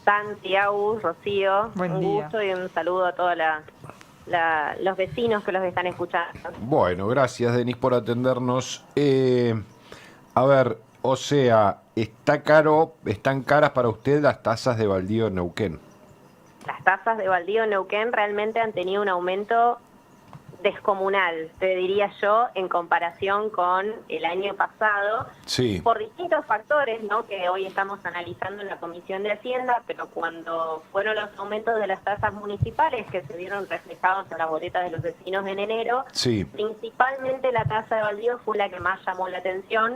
Santi, Agus, Rocío, Buen un día. gusto y un saludo a todos los vecinos que los están escuchando. Bueno, gracias Denis por atendernos. A ver, o sea, están caras para usted las tasas de baldío en Neuquén. Las tasas de baldío en Neuquén realmente han tenido un aumento descomunal, te diría yo, en comparación con el año pasado, Sí, por distintos factores, ¿no?, que hoy estamos analizando en la Comisión de Hacienda, pero cuando fueron los aumentos de las tasas municipales que se vieron reflejados en las boletas de los vecinos en enero, sí. principalmente la tasa de baldío fue la que más llamó la atención.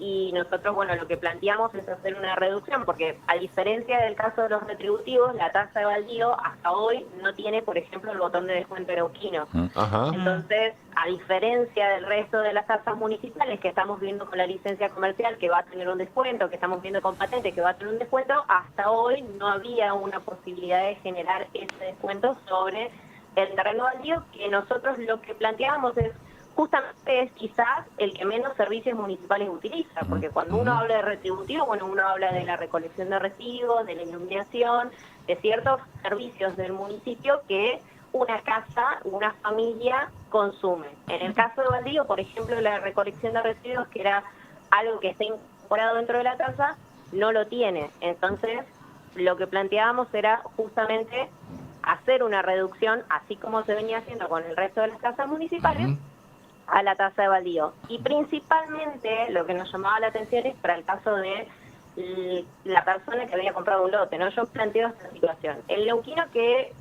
Y nosotros, bueno, lo que planteamos es hacer una reducción, porque a diferencia del caso de los retributivos, la tasa de baldío hasta hoy no tiene, por ejemplo, el botón de descuento neuquino. Ajá. Entonces, a diferencia del resto de las tasas municipales que estamos viendo con la licencia comercial, que va a tener un descuento, que estamos viendo con patente, que va a tener un descuento, hasta hoy no había una posibilidad de generar ese descuento sobre el terreno baldío, que nosotros lo que planteamos es justamente es quizás el que menos servicios municipales utiliza, porque cuando uno habla de retributivo, bueno, uno habla de la recolección de residuos, de la iluminación, de ciertos servicios del municipio que una casa, una familia consume. En el caso de baldío, por ejemplo, la recolección de residuos, que era algo que está incorporado dentro de la tasa, no lo tiene. Entonces, lo que planteábamos era justamente hacer una reducción, así como se venía haciendo con el resto de las casas municipales, a la tasa de baldío. Y principalmente lo que nos llamaba la atención es para el caso de la persona que había comprado un lote, ¿no? Yo planteo esta situación. El neuquino que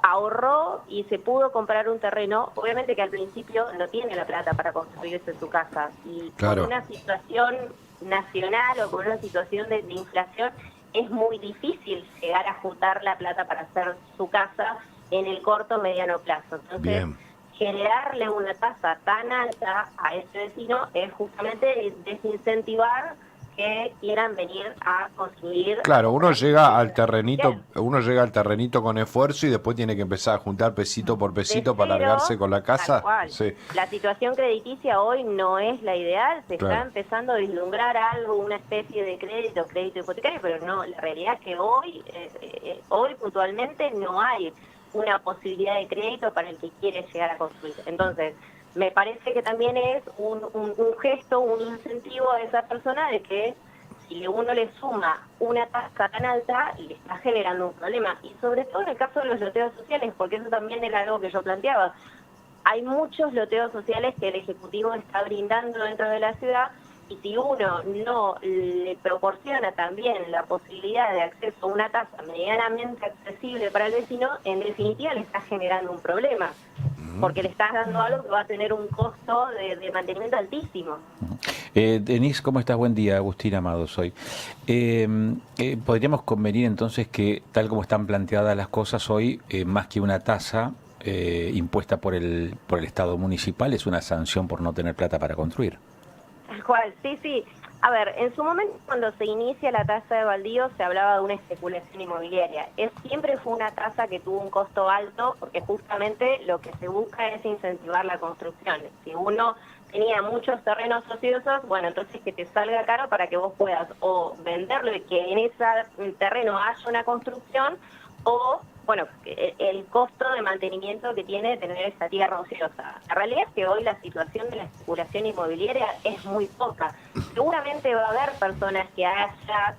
ahorró y se pudo comprar un terreno, obviamente que al principio no tiene la plata para construirse su casa. Y Claro. con una situación nacional o con una situación de inflación, es muy difícil llegar a juntar la plata para hacer su casa en el corto o mediano plazo. Entonces, Bien. generarle una tasa tan alta a ese vecino es justamente desincentivar que quieran venir a construir. Claro, uno llega al terrenito con esfuerzo y después tiene que empezar a juntar pesito por pesito para cero, largarse con la tal casa. cual. Sí. La situación crediticia hoy no es la ideal, se Claro. está empezando a vislumbrar algo, una especie de crédito hipotecario, pero no, la realidad es que hoy puntualmente no hay una posibilidad de crédito para el que quiere llegar a construir. Entonces, me parece que también es un gesto, un incentivo a esa persona de que si uno le suma una tasa tan alta, le está generando un problema. Y sobre todo en el caso de los loteos sociales, porque eso también era algo que yo planteaba. Hay muchos loteos sociales que el Ejecutivo está brindando dentro de la ciudad, y si uno no le proporciona también la posibilidad de acceso a una tasa medianamente accesible para el vecino, en definitiva le está generando un problema, porque le estás dando algo que va a tener un costo de mantenimiento altísimo. Denise, ¿cómo estás? Buen día, Agustín Amado soy. ¿Podríamos convenir entonces que, tal como están planteadas las cosas hoy, más que una tasa impuesta por el Estado municipal, es una sanción por no tener plata para construir? Tal cual, sí. A ver, en su momento cuando se inicia la tasa de baldío se hablaba de una especulación inmobiliaria. Siempre fue una tasa que tuvo un costo alto porque justamente lo que se busca es incentivar la construcción. Si uno tenía muchos terrenos ociosos, bueno, entonces que te salga caro para que vos puedas o venderlo y que en ese terreno haya una construcción, o bueno, el costo de mantenimiento que tiene tener esa tierra ociosa. La realidad es que hoy la situación de la especulación inmobiliaria es muy poca. Seguramente va a haber personas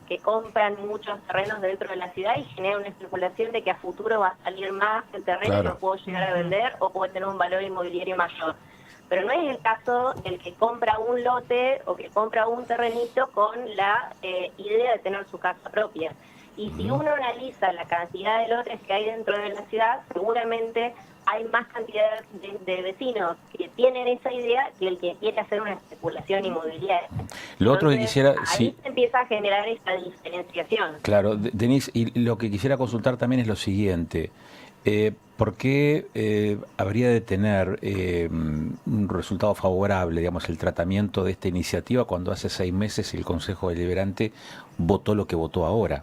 que compran muchos terrenos dentro de la ciudad y generan una especulación de que a futuro va a salir más el terreno, Claro. y lo puedo llegar a vender o puede tener un valor inmobiliario mayor. Pero no es el caso del que compra un lote o que compra un terrenito con la idea de tener su casa propia. Y si uno analiza la cantidad de lotes que hay dentro de la ciudad, seguramente hay más cantidad de vecinos que tienen esa idea que el que quiere hacer una especulación inmobiliaria. Lo otro que Entonces, quisiera... ahí sí, se empieza a generar esta diferenciación. claro, Denise, y lo que quisiera consultar también es lo siguiente. ¿Por qué habría de tener un resultado favorable, digamos, el tratamiento de esta iniciativa cuando hace 6 meses el Consejo Deliberante votó lo que votó ahora?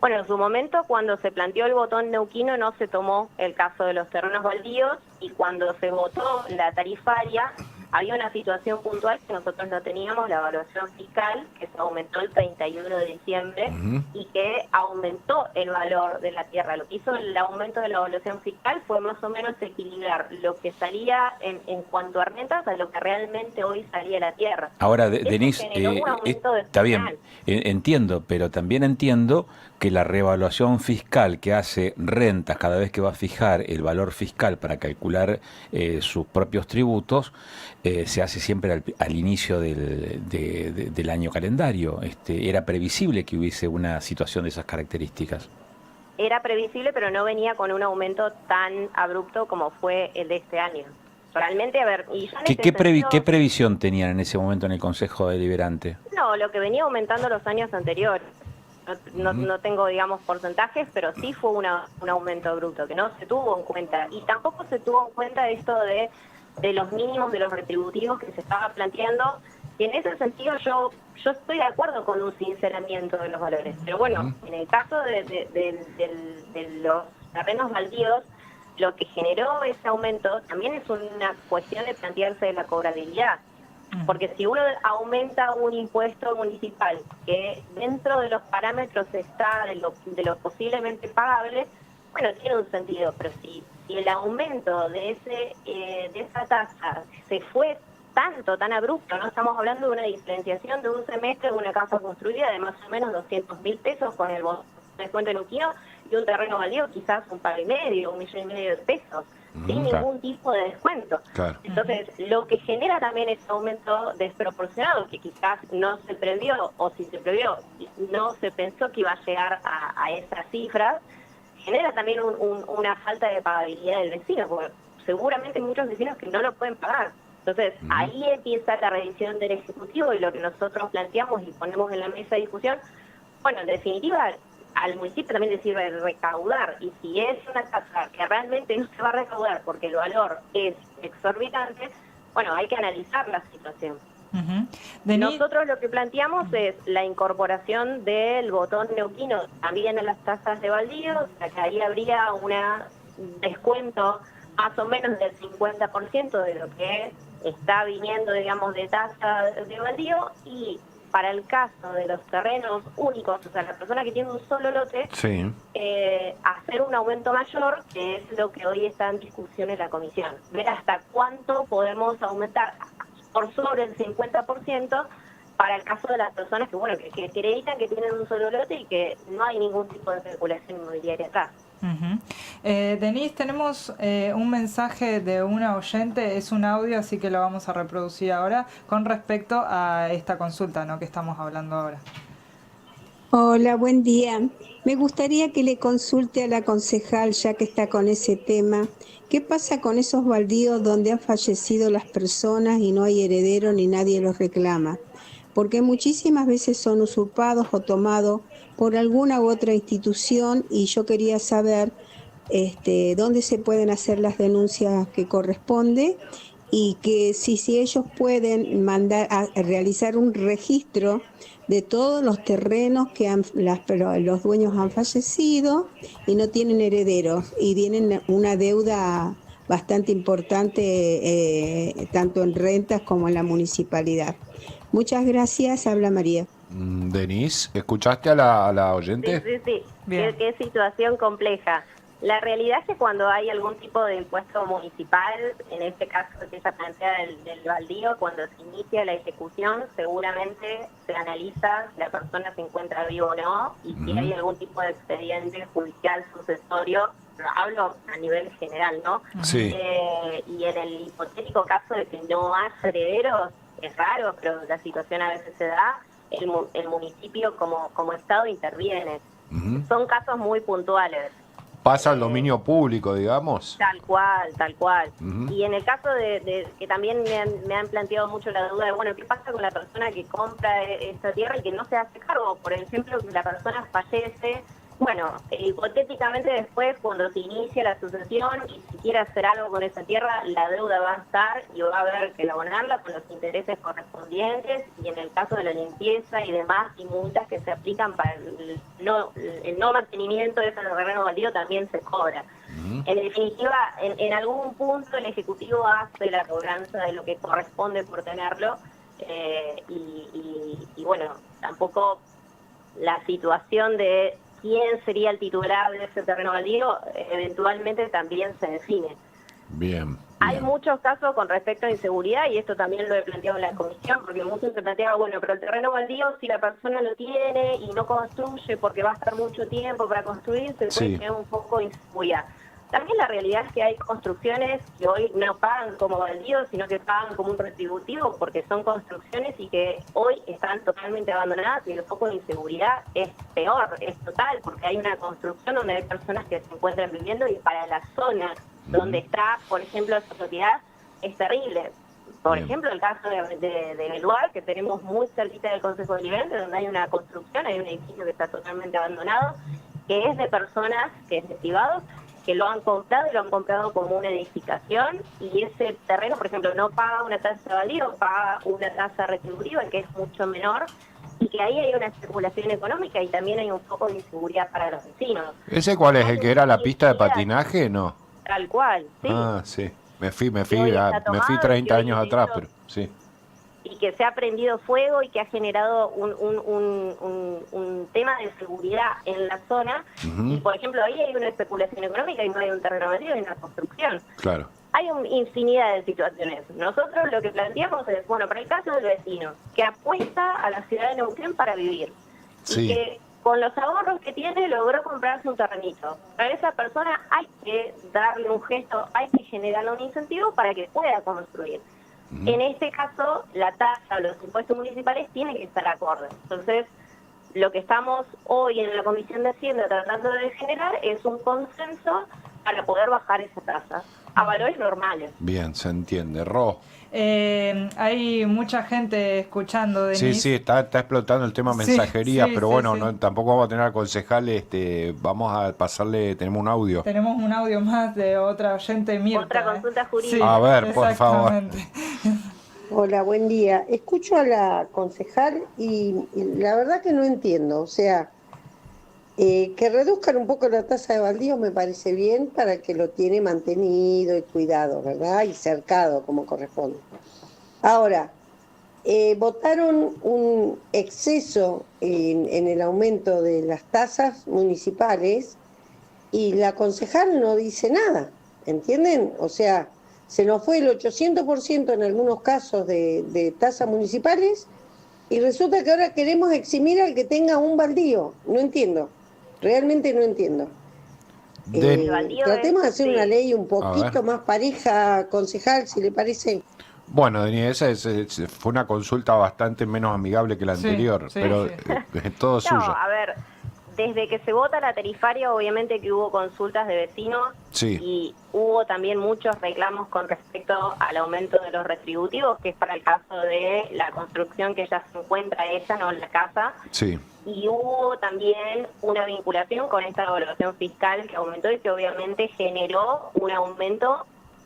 Bueno, en su momento, cuando se planteó el botón neuquino, no se tomó el caso de los terrenos baldíos, y cuando se votó la tarifaria, había una situación puntual que nosotros no teníamos, la evaluación fiscal, que se aumentó el 31 de diciembre y que aumentó el valor de la tierra. Lo que hizo el aumento de la evaluación fiscal fue más o menos equilibrar lo que salía en cuanto a rentas a lo que realmente hoy salía la tierra. Ahora, Eso Denise, generó un aumento está bien, descomunal. entiendo, pero también entiendo que la reevaluación fiscal que hace Rentas cada vez que va a fijar el valor fiscal para calcular sus propios tributos, se hace siempre al inicio del año calendario. Era previsible que hubiese una situación de esas características. Era previsible, pero no venía con un aumento tan abrupto como fue el de este año. Realmente, a ver, y yo en ese sentido, ¿Qué previsión tenían en ese momento en el Consejo Deliberante? no, lo que venía aumentando los años anteriores. No tengo, digamos, porcentajes, pero sí fue un aumento abrupto, que no se tuvo en cuenta. Y tampoco se tuvo en cuenta esto de los mínimos de los retributivos que se estaba planteando. Y en ese sentido yo estoy de acuerdo con un sinceramiento de los valores. Pero bueno, en el caso de los terrenos baldíos, lo que generó ese aumento también es una cuestión de plantearse de la cobrabilidad. Porque si uno aumenta un impuesto municipal que dentro de los parámetros está de lo posiblemente pagable, bueno, tiene un sentido. Pero si el aumento de esa tasa se fue tan abrupto, no estamos hablando de una diferenciación de un semestre de una casa construida de más o menos 200.000 pesos con el descuento en Uquino y un terreno baldío quizás $1,5 millones, $1,5 millones de pesos, sin ningún tipo de descuento. Claro. Entonces, lo que genera también ese aumento desproporcionado, que quizás no se previó, o si se previó, no se pensó que iba a llegar a esas cifras, genera también una falta de pagabilidad del vecino, porque seguramente hay muchos vecinos que no lo pueden pagar. Entonces, ahí empieza la revisión del Ejecutivo y lo que nosotros planteamos y ponemos en la mesa de discusión. Bueno, en definitiva, al municipio también le sirve recaudar, y si es una tasa que realmente no se va a recaudar porque el valor es exorbitante, bueno, hay que analizar la situación. Nosotros lo que planteamos es la incorporación del botón neuquino también en las tasas de baldío, o sea que ahí habría un descuento más o menos del 50% de lo que está viniendo, digamos, de tasa de baldío, y para el caso de los terrenos únicos, o sea, la persona que tiene un solo lote, Sí. hacer un aumento mayor, que es lo que hoy está en discusión en la comisión. Ver hasta cuánto podemos aumentar por sobre el 50% para el caso de las personas que, bueno, que acreditan que tienen un solo lote y que no hay ningún tipo de especulación inmobiliaria atrás. Denise, tenemos un mensaje de una oyente, es un audio, así que lo vamos a reproducir ahora, con respecto a esta consulta, ¿no?, que estamos hablando ahora. Hola, buen día. Me gustaría que le consulte a la concejal, ya que está con ese tema, ¿qué pasa con esos baldíos donde han fallecido las personas y no hay heredero ni nadie los reclama? Porque muchísimas veces son usurpados o tomados por alguna u otra institución, y yo quería saber dónde se pueden hacer las denuncias que corresponde, y que si ellos pueden mandar a realizar un registro de todos los terrenos que los dueños han fallecido y no tienen herederos y tienen una deuda bastante importante, tanto en rentas como en la municipalidad. Muchas gracias, habla María. Denise, ¿escuchaste a la oyente? Sí. Qué situación compleja. La realidad es que cuando hay algún tipo de impuesto municipal, en este caso que se plantea del baldío, cuando se inicia la ejecución, seguramente se analiza si la persona se encuentra viva o no, y si hay algún tipo de expediente judicial sucesorio, hablo a nivel general, ¿no? Sí. Y en el hipotético caso de que no haya herederos, es raro, pero la situación a veces se da, el municipio como Estado interviene. Son casos muy puntuales. Pasa al dominio público, digamos. Tal cual. Y en el caso de que también me han planteado mucho la duda de, bueno, ¿qué pasa con la persona que compra esta tierra y que no se hace cargo? Por ejemplo, que la persona fallece. Bueno, hipotéticamente después, cuando se inicia la sucesión y si quiere hacer algo con esa tierra, la deuda va a estar y va a haber que abonarla con los intereses correspondientes, y en el caso de la limpieza y demás, y multas que se aplican para el no mantenimiento de ese terreno baldío también se cobra. En definitiva, en algún punto el Ejecutivo hace la cobranza de lo que corresponde por tenerlo, y bueno, tampoco la situación de quién sería el titular de ese terreno baldío eventualmente también se define. Bien. Hay muchos casos con respecto a inseguridad, y esto también lo he planteado en la comisión, porque muchos se planteaba, bueno, pero el terreno baldío, si la persona lo tiene y no construye porque va a estar mucho tiempo para construir, se puede crear un poco de inseguridad. También la realidad es que hay construcciones que hoy no pagan como baldíos, sino que pagan como un retributivo, porque son construcciones y que hoy están totalmente abandonadas, y el foco de inseguridad es peor, es total, porque hay una construcción donde hay personas que se encuentran viviendo, y para la zona donde está, por ejemplo, esa propiedad, es terrible. Por ejemplo, el caso de Beluar, que tenemos muy cerquita del Consejo Deliberante, donde hay una construcción, hay un edificio que está totalmente abandonado, que es de personas, que es de privados, que lo han comprado, y lo han comprado como una edificación, y ese terreno, por ejemplo, no paga una tasa de baldío, paga una tasa retributiva, que es mucho menor, y que ahí hay una especulación económica, y también hay un poco de inseguridad para los vecinos. ¿Ese cuál es? ¿El que era la pista de patinaje? No. Tal cual, sí. Ah, sí. Me fui 30 tomado, años atrás, pero sí. Y que se ha prendido fuego y que ha generado un tema de seguridad en la zona. Y, por ejemplo, ahí hay una especulación económica y no hay un terreno baldío, hay una construcción. Claro. Hay una infinidad de situaciones. Nosotros lo que planteamos es, bueno, para el caso del vecino, que apuesta a la ciudad de Neuquén para vivir. Sí. Y que con los ahorros que tiene logró comprarse un terrenito. Para esa persona hay que darle un gesto, hay que generarle un incentivo para que pueda construir. En este caso, la tasa, los impuestos municipales tienen que estar acordes. Entonces, lo que estamos hoy en la Comisión de Hacienda tratando de generar es un consenso para poder bajar esa tasa a valores normales. Bien, se entiende. Ro. Hay mucha gente escuchando, Denise. Sí, está explotando el tema mensajería, pero bueno, sí. No, tampoco vamos a tener al concejal, vamos a pasarle, tenemos un audio. Tenemos un audio más de otra oyente, Mirta. Otra consulta jurídica. Sí, a ver, por favor. Hola, buen día. Escucho a la concejal y la verdad que no entiendo. O sea, que reduzcan un poco la tasa de baldío me parece bien para el que lo tiene mantenido y cuidado, ¿verdad? Y cercado como corresponde. Ahora, votaron un exceso en el aumento de las tasas municipales y la concejal no dice nada, ¿entienden? O sea, se nos fue el 800% en algunos casos de tasas municipales, y resulta que ahora queremos eximir al que tenga un baldío. No entiendo, realmente no entiendo. Tratemos de hacer una ley un poquito más pareja, concejal, si le parece. Bueno, Denis, esa fue una consulta bastante menos amigable que la anterior, pero es todo suyo. A ver, desde que se vota la tarifaria, obviamente que hubo consultas de vecinos, y hubo también muchos reclamos con respecto al aumento de los retributivos, que es para el caso de la construcción que ya se encuentra hecha, no la casa. Sí. Y hubo también una vinculación con esta evaluación fiscal que aumentó y que obviamente generó un aumento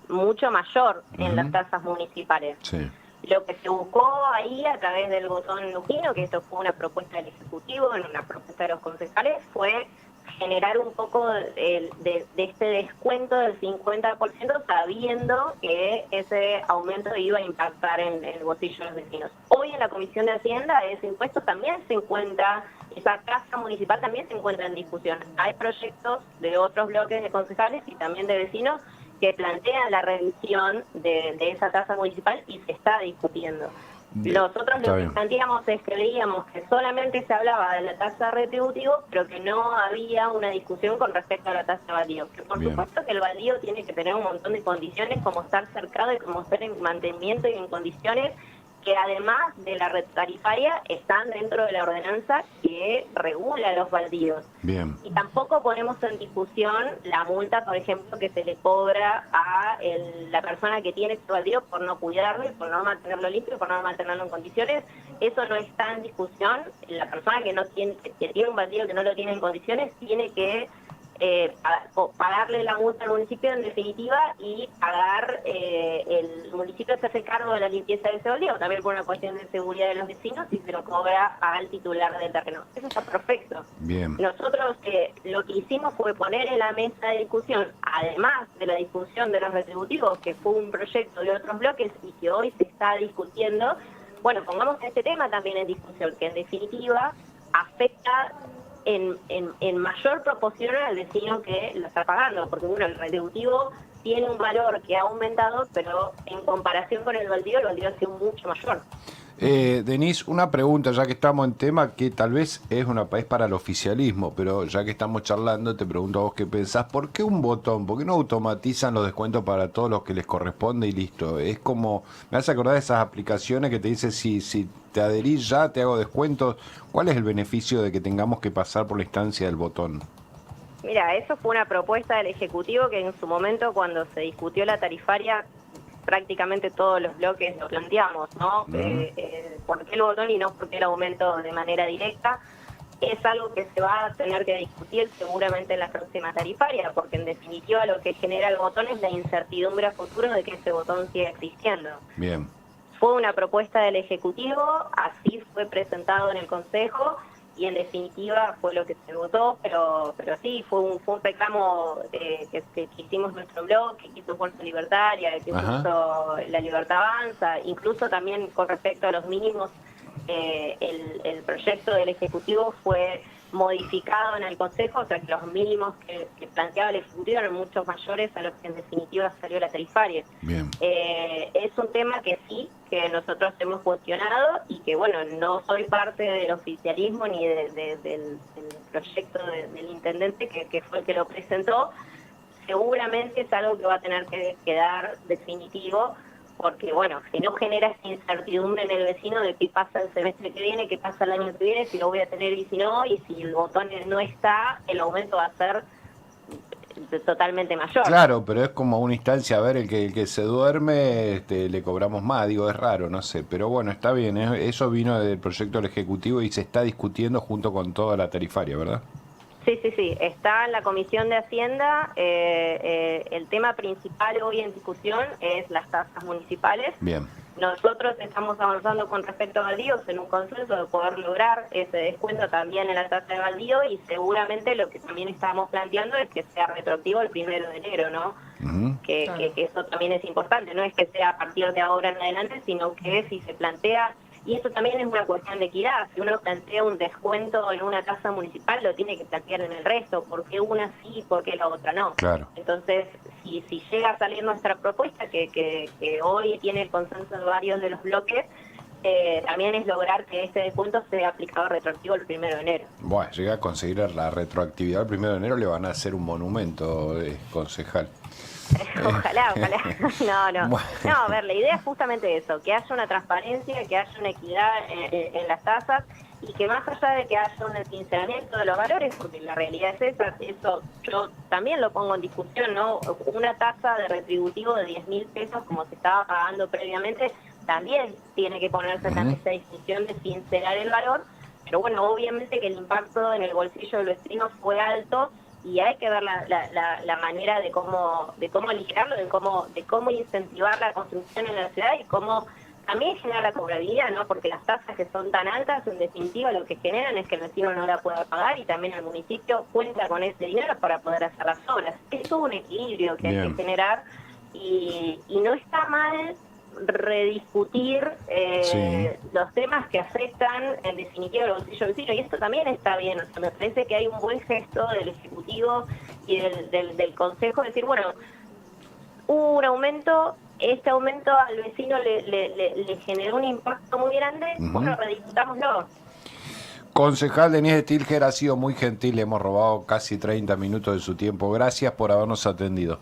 mucho mayor en las tasas municipales. Sí. Lo que se buscó ahí a través del botón Luquino, que esto fue una propuesta del Ejecutivo, en una propuesta de los concejales, fue generar un poco de este descuento del 50%, sabiendo que ese aumento iba a impactar en el bolsillo de los vecinos. Hoy en la Comisión de Hacienda ese impuesto también se encuentra, esa tasa municipal también se encuentra en discusión. Hay proyectos de otros bloques de concejales y también de vecinos que plantean la revisión de esa tasa municipal y se está discutiendo. Nosotros lo que planteamos es que veíamos que solamente se hablaba de la tasa retributiva, pero que no había una discusión con respecto a la tasa de baldío. Que por supuesto que el baldío tiene que tener un montón de condiciones, como estar cercado y como estar en mantenimiento y en condiciones que además de la red tarifaria están dentro de la ordenanza que regula los baldíos. Bien. Y tampoco ponemos en discusión la multa, por ejemplo, que se le cobra a la persona que tiene este baldío por no cuidarlo y por no mantenerlo limpio y por no mantenerlo en condiciones. Eso no está en discusión. La persona que tiene un baldío que no lo tiene en condiciones tiene que pagarle la multa al municipio en definitiva y pagar, el municipio se hace cargo de la limpieza de ese baldío, también por una cuestión de seguridad de los vecinos, y se lo cobra al titular del terreno. Eso está perfecto. Bien. Nosotros lo que hicimos fue poner en la mesa de discusión, además de la discusión de los retributivos, que fue un proyecto de otros bloques y que hoy se está discutiendo, bueno, pongamos este tema también en discusión, que en definitiva afecta en mayor proporción al vecino que lo está pagando, porque bueno, el retributivo tiene un valor que ha aumentado, pero en comparación con el baldío ha sido mucho mayor. Denise, una pregunta, ya que estamos en tema que tal vez es para el oficialismo, pero ya que estamos charlando, te pregunto a vos qué pensás. ¿Por qué un botón? ¿Por qué no automatizan los descuentos para todos los que les corresponde y listo? Es como, me hace acordar de esas aplicaciones que te dicen si te adherís ya, te hago descuentos. ¿Cuál es el beneficio de que tengamos que pasar por la instancia del botón? Mira, eso fue una propuesta del Ejecutivo que en su momento, cuando se discutió la tarifaria, prácticamente todos los bloques lo planteamos, ¿no? ¿Por qué el botón y no por qué el aumento de manera directa? Es algo que se va a tener que discutir seguramente en la próxima tarifaria, porque en definitiva lo que genera el botón es la incertidumbre a futuro de que ese botón siga existiendo. Bien. Fue una propuesta del Ejecutivo, así fue presentado en el Consejo, y en definitiva fue lo que se votó, pero sí, fue un reclamo que hicimos nuestro blog, que hizo Fuerza Libertaria, que hizo La Libertad Avanza, incluso también con respecto a los mínimos, el proyecto del Ejecutivo fue modificado en el Consejo, o sea que los mínimos que planteaba el Ejecutivo eran mucho mayores a los que en definitiva salió la tarifaria. Bien. Es un tema que sí, que nosotros hemos cuestionado y que bueno, no soy parte del oficialismo ni del proyecto del intendente que fue el que lo presentó. Seguramente es algo que va a tener que quedar definitivo, porque bueno, si no genera esa incertidumbre en el vecino de qué pasa el semestre que viene, qué pasa el año que viene, si lo voy a tener y si no, y si el botón no está, el aumento va a ser totalmente mayor. Claro, pero es como una instancia, a ver, el que se duerme le cobramos más, digo, es raro, no sé, pero bueno, está bien, eso vino del proyecto del Ejecutivo y se está discutiendo junto con toda la tarifaria, ¿verdad? Sí, está en la Comisión de Hacienda. El tema principal hoy en discusión es las tasas municipales. Bien. Nosotros estamos avanzando con respecto a baldíos en un consenso de poder lograr ese descuento también en la tasa de baldío, y seguramente lo que también estamos planteando es que sea retroactivo el 1 de enero, ¿no? Que eso también es importante, no es que sea a partir de ahora en adelante, sino que si se plantea. Y eso también es una cuestión de equidad. Si uno plantea un descuento en una tasa municipal, lo tiene que plantear en el resto. ¿Por qué una sí y por qué la otra no? Claro. Entonces, si llega a salir nuestra propuesta, que hoy tiene el consenso de varios de los bloques, también es lograr que este descuento sea aplicado retroactivo el 1 de enero. Bueno, llega a conseguir la retroactividad el 1 de enero, le van a hacer un monumento, concejal. Ojalá. No, Bueno. No, a ver, la idea es justamente eso, que haya una transparencia, que haya una equidad en las tasas, y que más allá de que haya un sinceramiento de los valores, porque la realidad es esa, eso yo también lo pongo en discusión, ¿no? Una tasa de retributivo de 10.000 pesos, como se estaba pagando previamente, también tiene que ponerse en esa discusión de sincerar el valor, pero bueno, obviamente que el impacto en el bolsillo del vecino fue alto, y hay que ver la manera de cómo aligerarlo, de cómo incentivar la construcción en la ciudad y cómo también generar la cobrabilidad, ¿no? Porque las tasas que son tan altas, en definitiva, lo que generan es que el vecino no la pueda pagar, y también el municipio cuenta con ese dinero para poder hacer las obras. Es todo un equilibrio que hay que generar, y no está mal rediscutir los temas que afectan en definitiva el bolsillo del vecino, y esto también está bien. O sea, me parece que hay un buen gesto del Ejecutivo y del Consejo, decir, bueno, hubo un aumento, este aumento al vecino le generó un impacto muy grande, bueno, rediscutámoslo. Concejal Denise Stilger, ha sido muy gentil, le hemos robado casi 30 minutos de su tiempo, gracias por habernos atendido.